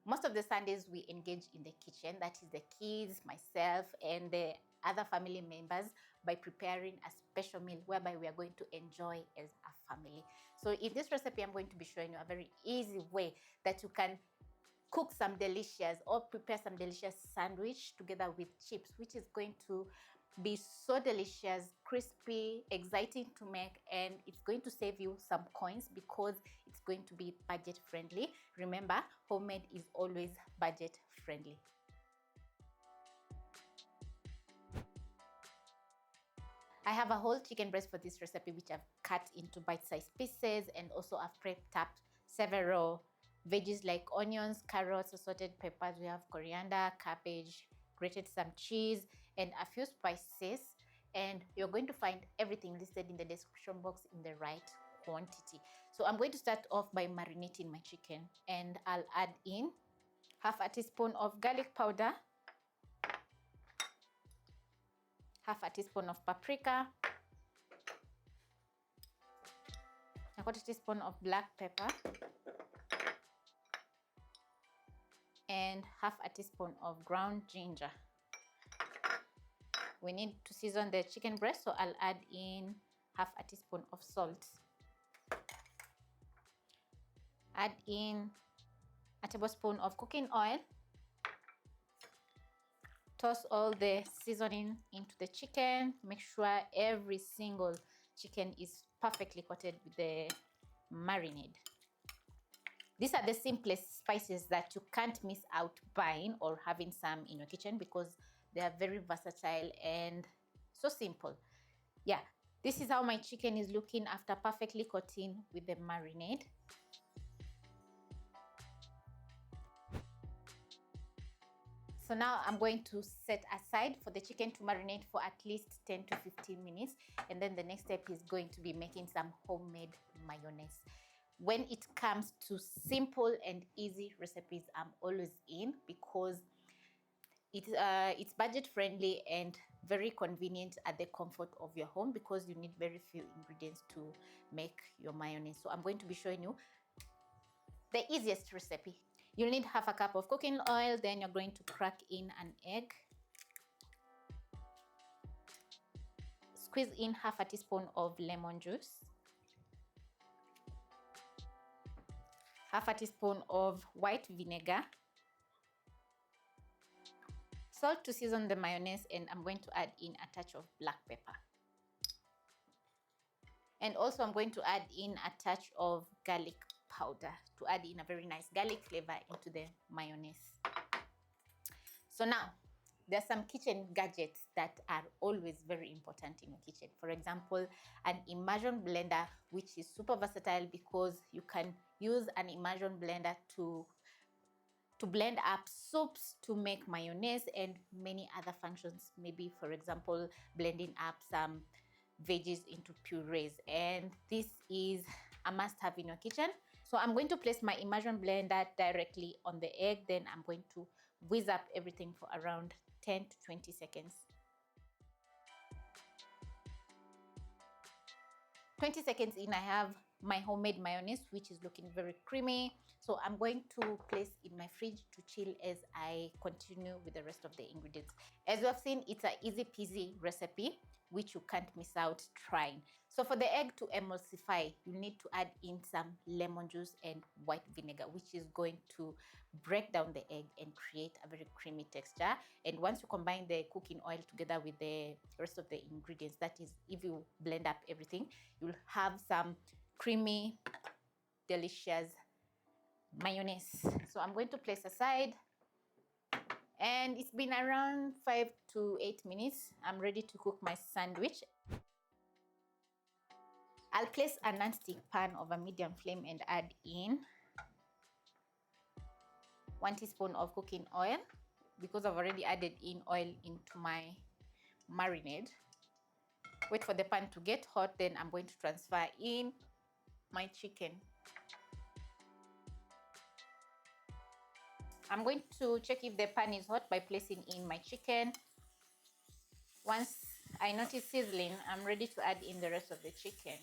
Most of the Sundays we engage in the kitchen, that is the kids, myself, and the other family members, by preparing a special meal whereby we are going to enjoy as a family. So in this recipe, I'm going to be showing you a very easy way that you can cook some delicious or prepare some delicious sandwich together with chips, which is going to be so delicious, crispy, exciting to make, and it's going to save you some coins because it's going to be budget friendly. Remember, homemade is always budget friendly. I have a whole chicken breast for this recipe, which I've cut into bite-sized pieces, and also I've prepped up several veggies like onions, carrots, assorted peppers. We have coriander, cabbage, grated some cheese, and a few spices. And you're going to find everything listed in the description box in the right quantity. So I'm going to start off by marinating my chicken, and I'll add in half a teaspoon of garlic powder, half a teaspoon of paprika, a quarter teaspoon of black pepper, and half a teaspoon of ground ginger. We need to season the chicken breast, so I'll add in half a teaspoon of salt. Add in a tablespoon of cooking oil. Toss all the seasoning into the chicken. Make sure every single chicken is perfectly coated with the marinade. These are the simplest spices that you can't miss out buying or having some in your kitchen because they are very versatile and so simple. Yeah, this is how my chicken is looking after perfectly coating with the marinade. So now I'm going to set aside for the chicken to marinate for at least 10 to 15 minutes. And then the next step is going to be making some homemade mayonnaise. When it comes to simple and easy recipes, I'm always in because it's budget friendly and very convenient at the comfort of your home because you need very few ingredients to make your mayonnaise. So I'm going to be showing you the easiest recipe. You'll need half a cup of cooking oil, then you're going to crack in an egg. Squeeze in half a teaspoon of lemon juice. Half a teaspoon of white vinegar. Salt to season the mayonnaise, and I'm going to add in a touch of black pepper. And also I'm going to add in a touch of garlic powder to add in a very nice garlic flavor into the mayonnaise. So now, there are some kitchen gadgets that are always very important in your kitchen. For example, an immersion blender, which is super versatile because you can use an immersion blender to blend up soups, to make mayonnaise, and many other functions. Maybe, for example, blending up some veggies into purees, and this is a must-have in your kitchen. So I'm going to place my immersion blender directly on the egg, then I'm going to whiz up everything for around 10 to 20 seconds. 20 seconds in, I have my homemade mayonnaise, which is looking very creamy. So I'm going to place in my fridge to chill as I continue with the rest of the ingredients. As you have seen, it's an easy peasy recipe which you can't miss out trying. So for the egg to emulsify, you need to add in some lemon juice and white vinegar, which is going to break down the egg and create a very creamy texture. And once you combine the cooking oil together with the rest of the ingredients, that is, if you blend up everything, you'll have some creamy, delicious mayonnaise. So I'm going to place aside, and it's been around 5 to 8 minutes. I'm ready to cook my sandwich. I'll place a non-stick pan over medium flame and add in 1 teaspoon of cooking oil because I've already added in oil into my marinade. Wait for the pan to get hot, then I'm going to transfer in my chicken. I'm going to check if the pan is hot by placing in my chicken. Once I notice sizzling, I'm ready to add in the rest of the chicken.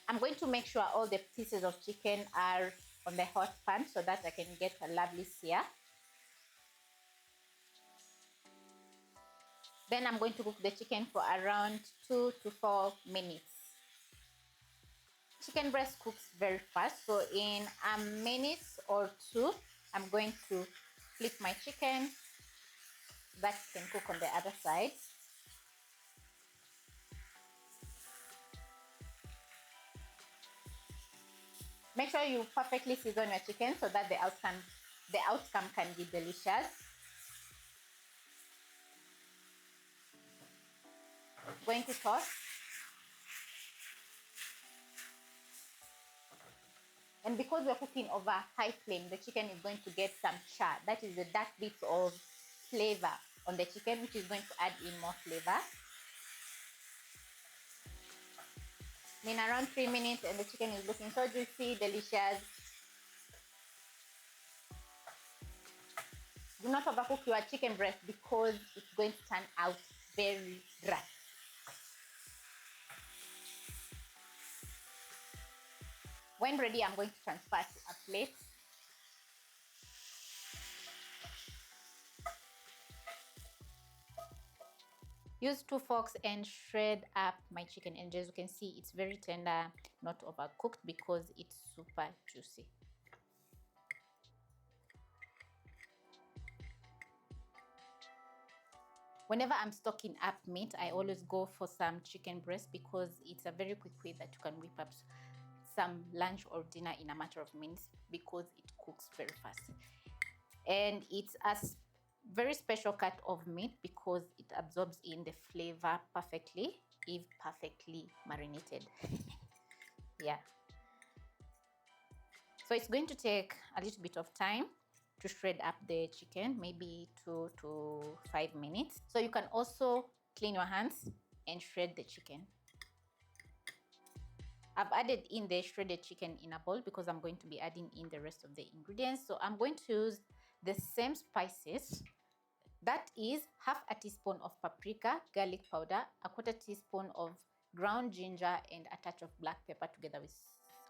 I'm going to make sure all the pieces of chicken are on the hot pan so that I can get a lovely sear. Then I'm going to cook the chicken for around 2 to 4 minutes. Chicken breast cooks very fast, so in a minute or two, I'm going to flip my chicken so that it can cook on the other side. Make sure you perfectly season your chicken so that the outcome can be delicious. Going to toss. And because we're cooking over high flame, the chicken is going to get some char. That is the dark bits of flavor on the chicken, which is going to add in more flavor. In around 3 minutes and the chicken is looking so juicy, delicious. Do not overcook your chicken breast because it's going to turn out very dry. When ready, I'm going to transfer to a plate. Use 2 forks and shred up my chicken, and as you can see, it's very tender, not overcooked because it's super juicy. Whenever I'm stocking up meat, I always go for some chicken breast because it's a very quick way that you can whip up some lunch or dinner in a matter of minutes because it cooks very fast. And it's a very special cut of meat because it absorbs in the flavor perfectly if perfectly marinated. Yeah. So it's going to take a little bit of time to shred up the chicken, maybe 2 to 5 minutes. So you can also clean your hands and shred the chicken. I've added in the shredded chicken in a bowl because I'm going to be adding in the rest of the ingredients. So I'm going to use the same spices. That is half a teaspoon of paprika, garlic powder, a quarter teaspoon of ground ginger, and a touch of black pepper together with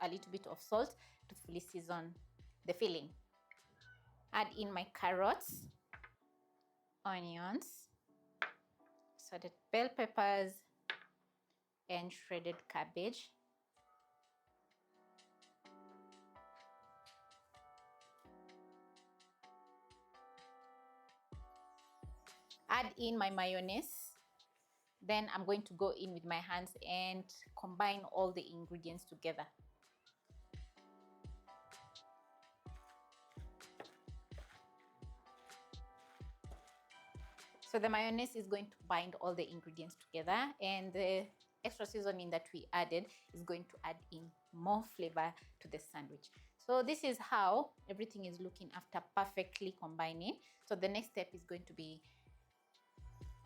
a little bit of salt to fully season the filling. Add in my carrots, onions, assorted bell peppers, and shredded cabbage. Add in my mayonnaise. Then I'm going to go in with my hands and combine all the ingredients together. So the mayonnaise is going to bind all the ingredients together, and the extra seasoning that we added is going to add in more flavor to the sandwich. So this is how everything is looking after perfectly combining. So the next step is going to be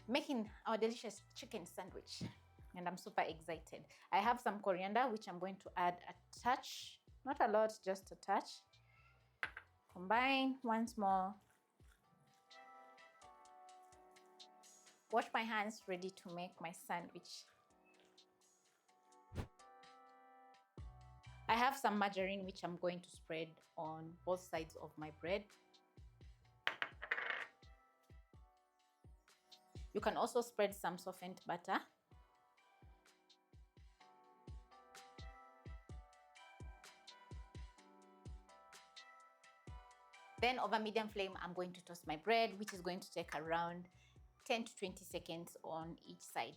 making our delicious chicken sandwich, and I'm super excited. I have some coriander, which I'm going to add a touch, not a lot, just a touch. Combine once more. Wash my hands, ready to make my sandwich. I have some margarine, which I'm going to spread on both sides of my bread. You can also spread some softened butter. Then over medium flame, I'm going to toast my bread, which is going to take around 10 to 20 seconds on each side.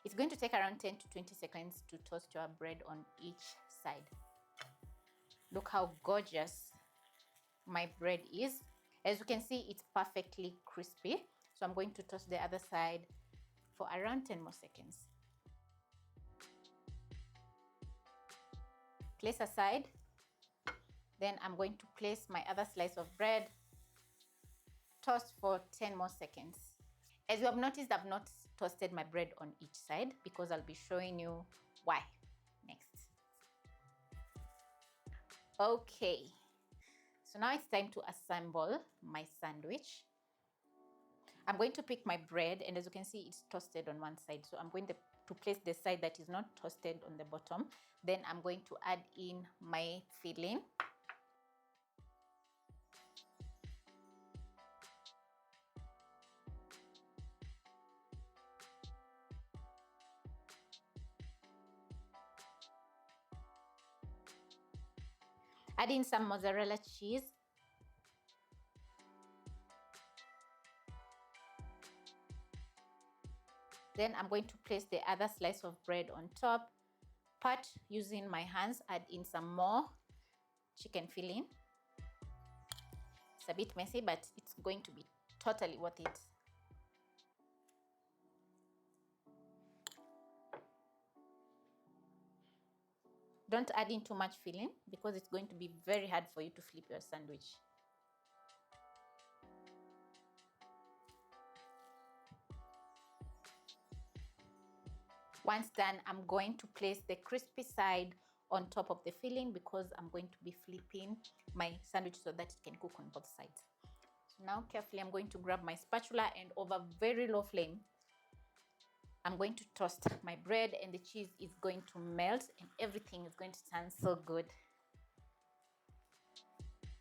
It's going to take around 10 to 20 seconds to toast your bread on each side. Look how gorgeous my bread is. As you can see, it's perfectly crispy. So I'm going to toast the other side for around 10 more seconds. Place aside. Then I'm going to place my other slice of bread. Toast for 10 more seconds. As you have noticed, I've not toasted my bread on each side because I'll be showing you why next. Okay, so now it's time to assemble my sandwich. I'm going to pick my bread, and as you can see, it's toasted on one side. So I'm going to place the side that is not toasted on the bottom. Then I'm going to add in my filling. Add in some mozzarella cheese. Then I'm going to place the other slice of bread on top. Part using my hands, add in some more chicken filling. It's a bit messy, but it's going to be totally worth it. Don't add in too much filling because it's going to be very hard for you to flip your sandwich. Once done, I'm going to place the crispy side on top of the filling because I'm going to be flipping my sandwich so that it can cook on both sides. So now carefully I'm going to grab my spatula, and over very low flame, I'm going to toast my bread, and the cheese is going to melt and everything is going to turn so good.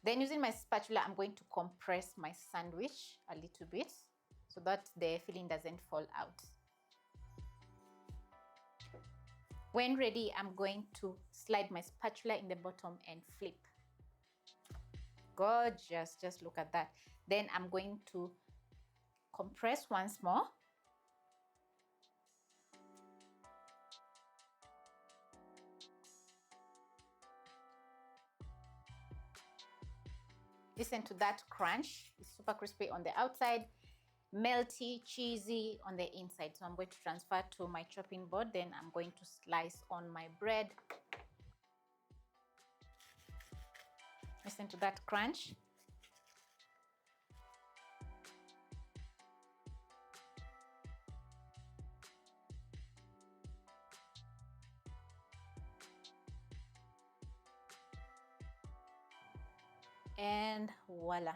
Then using my spatula, I'm going to compress my sandwich a little bit so that the filling doesn't fall out. When ready, I'm going to slide my spatula in the bottom and flip. Gorgeous, just look at that. Then I'm going to compress once more. Listen to that crunch. It's super crispy on the outside, melty, cheesy on the inside. So I'm going to transfer to my chopping board. Then I'm going to slice on my bread. Listen to that crunch. And voila.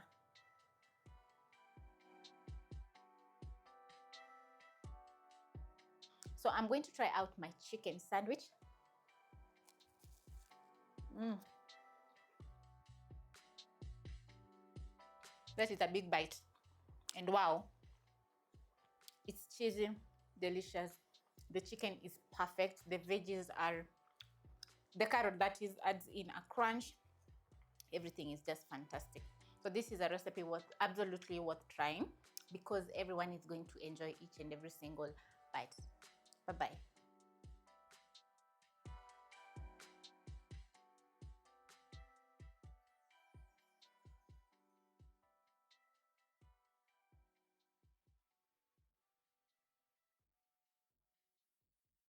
So I'm going to try out my chicken sandwich. That is a big bite. And wow, it's cheesy, delicious. The chicken is perfect. The veggies are, the carrot that is adds in a crunch. Everything is just fantastic. So this is a recipe absolutely worth trying because everyone is going to enjoy each and every single bite. Bye-bye.